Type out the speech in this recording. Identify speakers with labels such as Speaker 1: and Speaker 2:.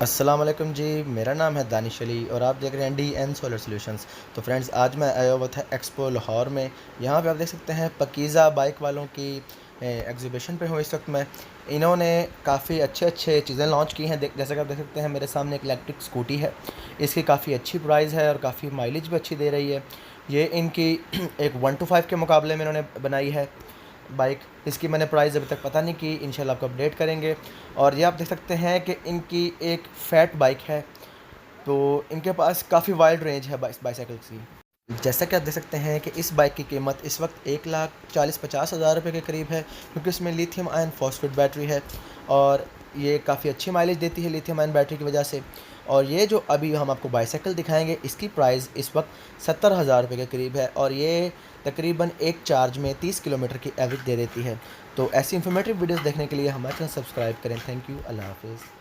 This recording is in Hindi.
Speaker 1: अस्सलाम वालेकुम जी। मेरा नाम है दानिश अली और आप देख रहे हैं DN सोलर सॉल्यूशंस। तो फ्रेंड्स, आज मैं आया हुआ था एक्सपो लाहौर में। यहाँ पे आप देख सकते हैं पकीज़ा बाइक वालों की एग्जीबिशन पे हूँ इस वक्त मैं। इन्होंने काफ़ी अच्छे चीज़ें लॉन्च की हैं। जैसा कि आप देख सकते हैं मेरे सामने एक इलेक्ट्रिक स्कूटी है। इसकी काफ़ी अच्छी प्राइस है और काफ़ी माइलेज भी अच्छी दे रही है। ये इनकी एक 1 to 5 के मुकाबले में इन्होंने बनाई है बाइक। इसकी मैंने प्राइस अभी तक पता नहीं की, इंशाल्लाह आपको अपडेट करेंगे। और ये आप देख सकते हैं कि इनकी एक फ़ैट बाइक है, तो इनके पास काफ़ी वाइड रेंज है बाईसाइकिल की। जैसा कि आप देख सकते हैं कि इस बाइक की कीमत इस वक्त 1,40,50,000 रुपये के करीब है, क्योंकि इसमें लिथियम आयन फॉस्फेट बैटरी है और ये काफ़ी अच्छी माइलेज देती है लिथियम आयन बैटरी की वजह से। और ये जो अभी हम आपको बाईसाइकिल दिखाएंगे, इसकी प्राइस इस वक्त 70,000 रुपये के करीब है और ये तकरीबन एक चार्ज में 30 किलोमीटर की एवरेज दे देती है। तो ऐसी इंफॉर्मेटिव वीडियोस देखने के लिए हमारे चैनल सब्सक्राइब करें। Thank you. अल्लाह हाफिज़।